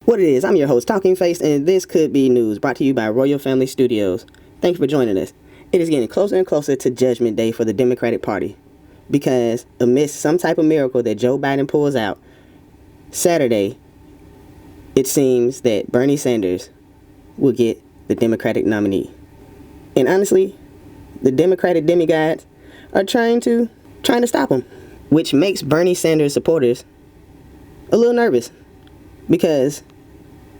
What it is, I'm your host, Talking Face, and this could be news brought to you by Royal Family Studios. Thank you for joining us. It is getting closer and closer to Judgment Day for the Democratic Party, because amidst some type of miracle that Joe Biden pulls out, Saturday, it seems that Bernie Sanders will get the Democratic nominee. And honestly, the Democratic demigods are trying to stop him, which makes Bernie Sanders supporters a little nervous, because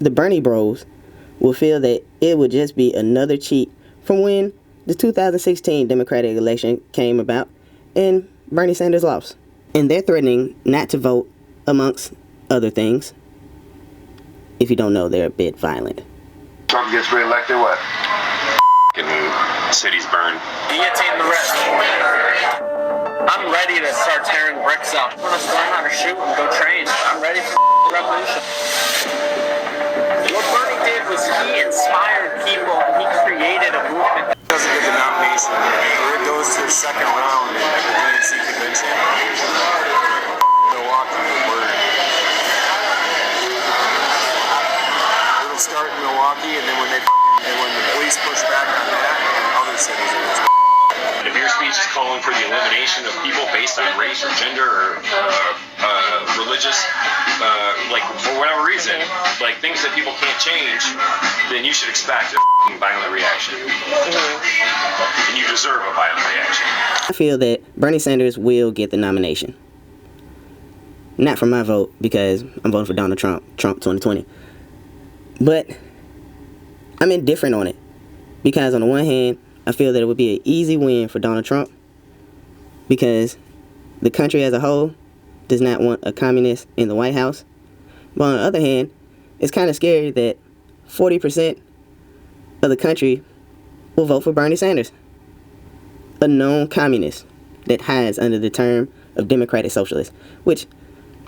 the Bernie bros will feel that it would just be another cheat from when the 2016 Democratic election came about and Bernie Sanders lost. And they're threatening not to vote, amongst other things. If you don't know, they're a bit violent. Trump gets reelected, what? Cities burn. Guillotine the rest. I'm ready to start tearing bricks up. I'm gonna learn how to shoot and go train. I'm ready for the revolution. What Bernie did was he inspired people and he created a movement. Doesn't get the nomination, or it goes to the second round at the DNC convention. Milwaukee, it'll start in Milwaukee, and then when the police push back on that, and other cities. If your speech is calling for the elimination of people based on race or gender or religious, like for whatever reason, like things that people can't change, then you should expect a violent reaction. And you deserve a violent reaction. I feel that Bernie Sanders will get the nomination. Not for my vote, because I'm voting for Donald Trump 2020. But I'm indifferent on it, because on the one hand, I feel that it would be an easy win for Donald Trump, because the country as a whole does not want a communist in the White House. But on the other hand, it's kind of scary that 40% of the country will vote for Bernie Sanders, a known communist that hides under the term of democratic socialist, which,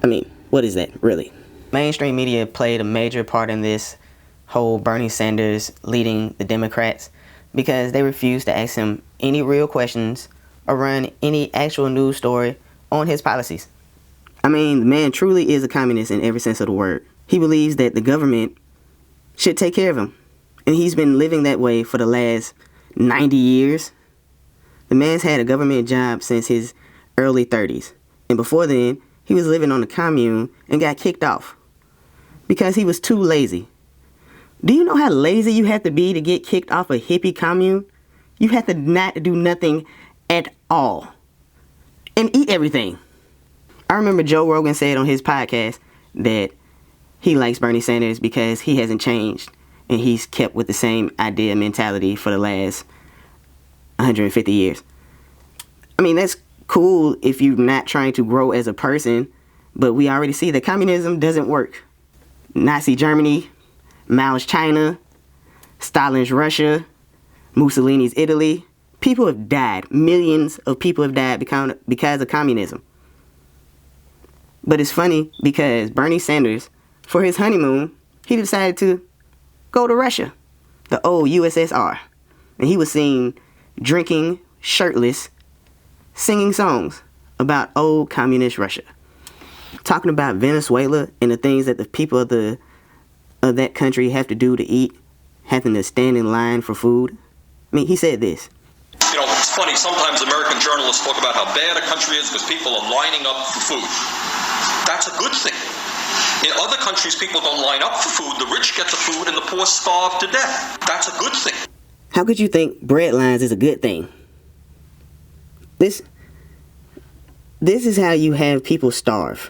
I mean, what is that really? Mainstream media played a major part in this whole Bernie Sanders leading the Democrats, because they refused to ask him any real questions or run any actual news story on his policies. I mean, the man truly is a communist in every sense of the word. He believes that the government should take care of him, and he's been living that way for the last 90 years. The man's had a government job since his early 30s, and before then, he was living on the commune and got kicked off because he was too lazy. Do you know how lazy you have to be to get kicked off a hippie commune? You have to not do nothing at all and eat everything. I remember Joe Rogan said on his podcast that he likes Bernie Sanders because he hasn't changed and he's kept with the same idea mentality for the last 150 years. I mean, that's cool if you're not trying to grow as a person, but we already see that communism doesn't work. Nazi Germany, Mao's China, Stalin's Russia, Mussolini's Italy. People have died. Millions of people have died because of communism. But it's funny because Bernie Sanders, for his honeymoon, he decided to go to Russia, the old USSR. And he was seen drinking, shirtless, singing songs about old communist Russia. Talking about Venezuela and the things that the people of that country have to do to eat, having to stand in line for food. I mean, he said this. You know, it's funny, sometimes American journalists talk about how bad a country is because people are lining up for food. That's a good thing. In other countries, people don't line up for food. The rich get the food and the poor starve to death. That's a good thing. How could you think bread lines is a good thing? This is how you have people starve.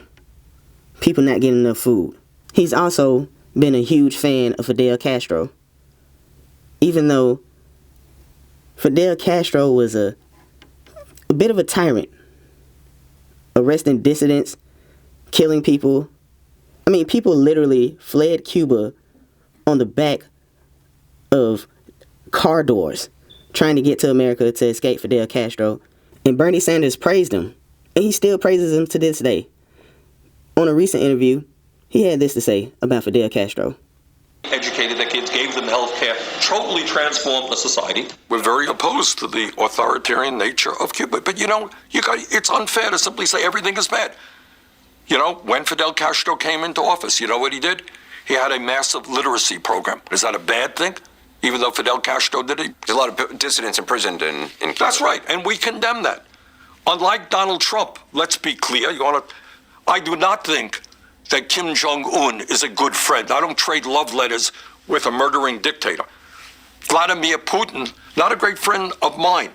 People not getting enough food. He's also been a huge fan of Fidel Castro, even though Fidel Castro was a bit of a tyrant, arresting dissidents, killing people. I mean, people literally fled Cuba on the back of car doors trying to get to America to escape Fidel Castro, and Bernie Sanders praised him, and he still praises him to this day. On a recent interview, he had this to say about Fidel Castro. Educated their kids, gave them health care, totally transformed the society. We're very opposed to the authoritarian nature of Cuba. But it's unfair to simply say everything is bad. You know, when Fidel Castro came into office, you know what he did? he had a massive literacy program. Is that a bad thing? Even though Fidel Castro did it? There's a lot of dissidents imprisoned in Cuba. That's right, and we condemn that. Unlike Donald Trump, let's be clear, I do not think that Kim Jong-un is a good friend. I don't trade love letters with a murdering dictator. Vladimir Putin, not a great friend of mine.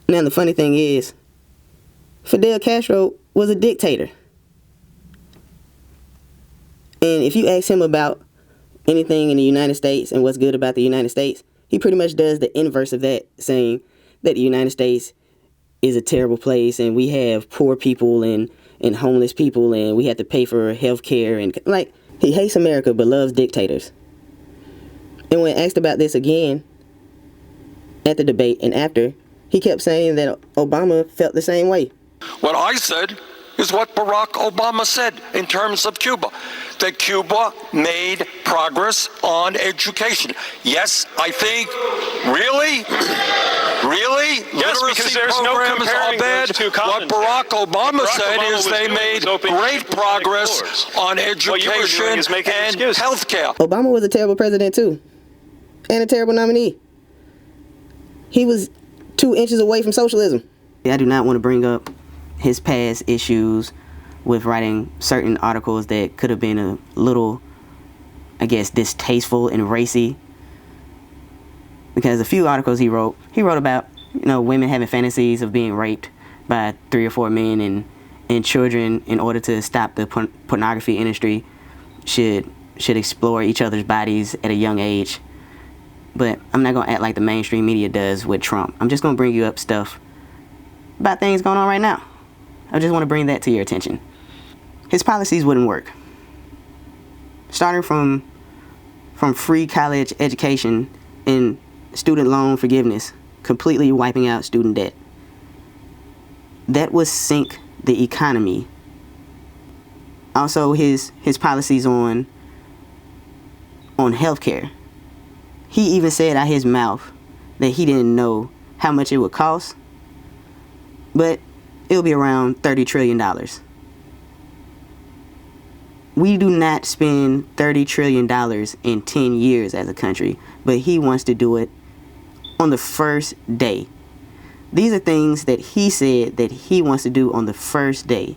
Now, the funny thing is, Fidel Castro was a dictator. And if you ask him about anything in the United States and what's good about the United States, he pretty much does the inverse of that, saying that the United States is a terrible place and we have poor people and homeless people and we have to pay for health care. And, like, he hates America but loves dictators. And when asked about this again at the debate and after, he kept saying that Obama felt the same way. What I said is what Barack Obama said in terms of Cuba, that Cuba made progress on education. Yes, I think, really? Yes, because there's no comparing those two continents. What Barack Obama said is they made great progress on education and health care. Obama was a terrible president too, and a terrible nominee. He was 2 inches away from socialism. I do not want to bring up his past issues with writing certain articles that could have been a little, I guess, distasteful and racy. Because a few articles he wrote about, women having fantasies of being raped by 3 or 4 men and children in order to stop the pornography industry should explore each other's bodies at a young age. But I'm not going to act like the mainstream media does with Trump. I'm just going to bring you up stuff about things going on right now. I just want to bring that to your attention. His policies wouldn't work. Starting from free college education and student loan forgiveness, completely wiping out student debt. That would sink the economy. Also, his policies on healthcare. He even said out his mouth that he didn't know how much it would cost, but it'll be around $30 trillion. We do not spend $30 trillion in 10 years as a country, but he wants to do it on the first day. These are things that he said that he wants to do on the first day.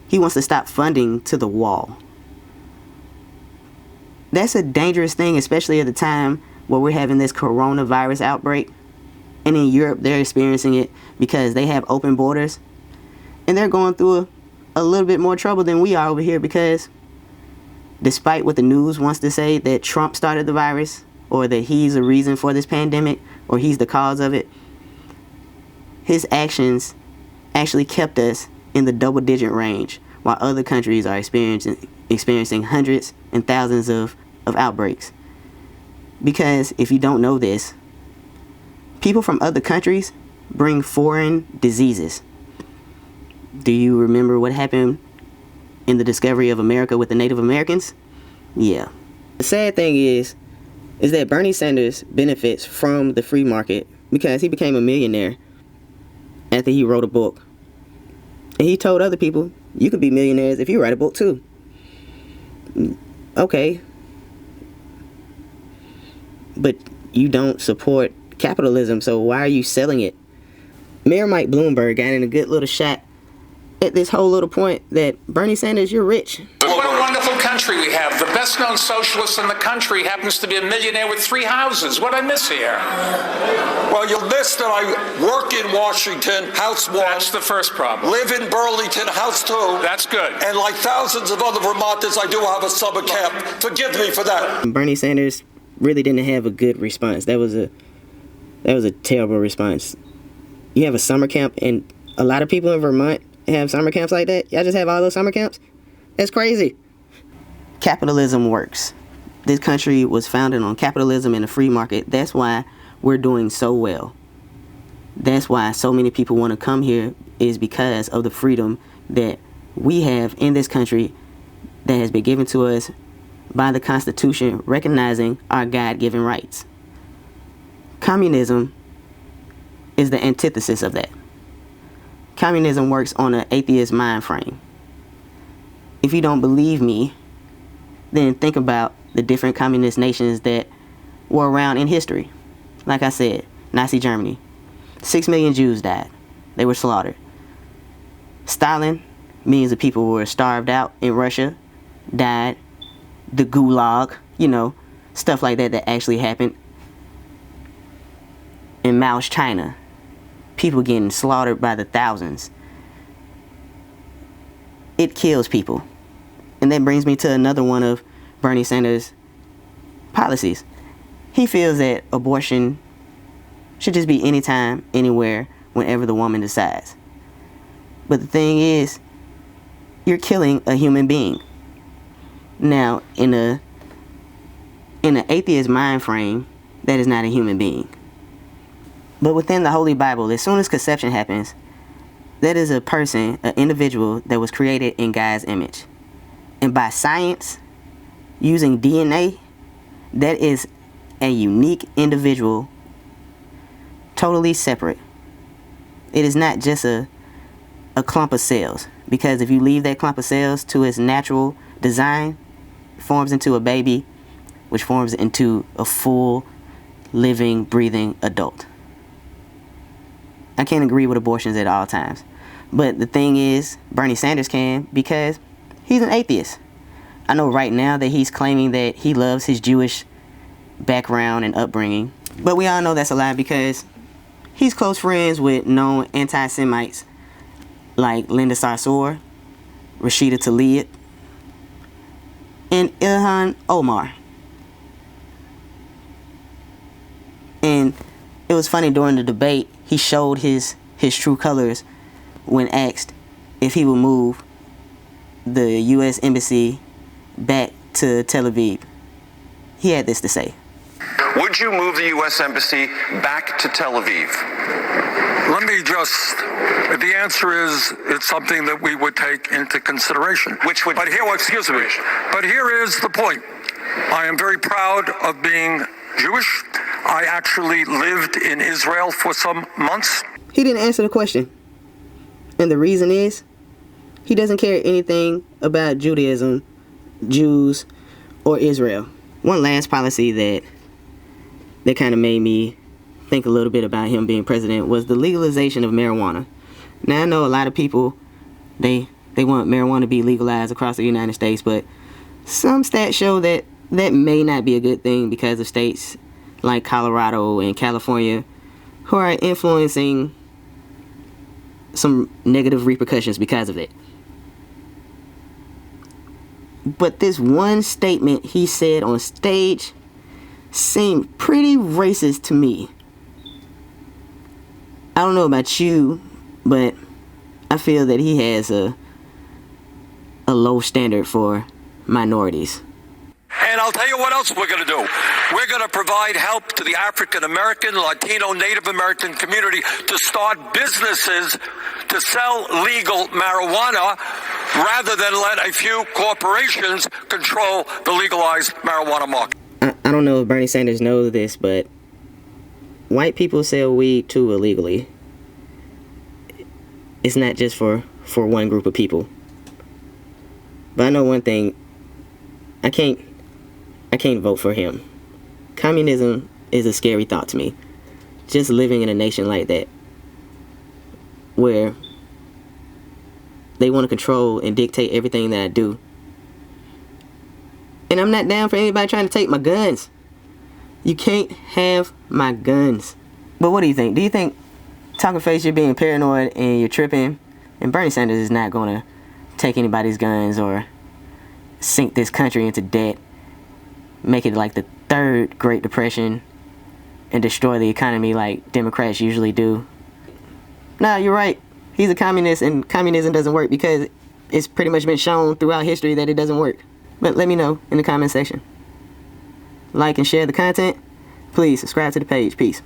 He wants to stop funding to the wall. That's a dangerous thing, especially at the time where we're having this coronavirus outbreak. And in Europe, they're experiencing it because they have open borders. And they're going through a little bit more trouble than we are over here because despite what the news wants to say that Trump started the virus or that he's a reason for this pandemic or he's the cause of it, his actions actually kept us in the double-digit range while other countries are experiencing hundreds and thousands of outbreaks. Because if you don't know this, people from other countries bring foreign diseases. Do you remember what happened in the discovery of America with the Native Americans? Yeah. The sad thing is that Bernie Sanders benefits from the free market because he became a millionaire after he wrote a book. And he told other people, you could be millionaires if you write a book too. Okay. But you don't support capitalism, so why are you selling it? Mayor Mike Bloomberg got in a good little shot at this whole little point that Bernie Sanders, you're rich. What a wonderful country we have. The best known socialist in the country happens to be a millionaire with 3 houses. What I miss here? Well, you'll miss that I work in Washington, house 1. That's the first problem. Live in Burlington, house 2. That's good. And like thousands of other Vermonters, I do have a summer camp. Forgive me for that. Bernie Sanders really didn't have a good response. That was a terrible response. You have a summer camp, and a lot of people in Vermont have summer camps like that. Y'all just have all those summer camps? That's crazy. Capitalism works. This country was founded on capitalism and a free market. That's why we're doing so well. That's why so many people want to come here, is because of the freedom that we have in this country that has been given to us by the Constitution, recognizing our God-given rights. Communism is the antithesis of that. Communism works on an atheist mind frame. If you don't believe me, then think about the different communist nations that were around in history. Like I said, Nazi Germany. 6 million Jews died. They were slaughtered. Stalin, millions of people were starved out in Russia, died. The Gulag, you know, stuff like that that actually happened. In Mao's China, people getting slaughtered by the thousands. It kills people. And that brings me to another one of Bernie Sanders' policies. He feels that abortion should just be anytime, anywhere, whenever the woman decides. But the thing is, you're killing a human being. Now, in an atheist mind frame, that is not a human being. But within the Holy Bible, as soon as conception happens, that is a person, an individual that was created in God's image. And by science, using DNA, that is a unique individual, totally separate. It is not just a clump of cells, because if you leave that clump of cells to its natural design, it forms into a baby, which forms into a full, living, breathing adult. I can't agree with abortions at all times. But the thing is, Bernie Sanders can, because he's an atheist. I know right now that he's claiming that he loves his Jewish background and upbringing. But we all know that's a lie, because he's close friends with known anti-Semites like Linda Sarsour, Rashida Tlaib, and Ilhan Omar. And it was funny, during the debate, he showed his true colors when asked if he would move the U.S. Embassy back to Tel Aviv. He had this to say. Would you move the U.S. Embassy back to Tel Aviv? Let me just, the answer is, it's something that we would take into consideration. Which would, but here, excuse me, but here is the point. I am very proud of being Jewish. I actually lived in Israel for some months. He didn't answer the question. And the reason is, he doesn't care anything about Judaism, Jews, or Israel. One last policy that kind of made me think a little bit about him being president was the legalization of marijuana. Now, I know a lot of people, they want marijuana to be legalized across the United States, but some stats show that that may not be a good thing, because of states like Colorado and California who are influencing some negative repercussions because of it. But this one statement he said on stage seemed pretty racist to me. I don't know about you, but I feel that he has a low standard for minorities. And I'll tell you what else we're going to do. We're going to provide help to the African American, Latino, Native American community to start businesses to sell legal marijuana, rather than let a few corporations control the legalized marijuana market. I don't know if Bernie Sanders knows this, but white people sell weed too illegally. It's not just for one group of people. But I know one thing. I can't vote for him. Communism is a scary thought to me. Just living in a nation like that, where they want to control and dictate everything that I do. And I'm not down for anybody trying to take my guns. You can't have my guns. But what do you think? Do you think, talking face, you're being paranoid and you're tripping? And Bernie Sanders is not going to take anybody's guns or sink this country into debt, make it like the third Great Depression, and destroy the economy like Democrats usually do. Nah, you're right. He's a communist, and communism doesn't work, because it's pretty much been shown throughout history that it doesn't work. But let me know in the comment section. Like and share the content. Please subscribe to the page. Peace.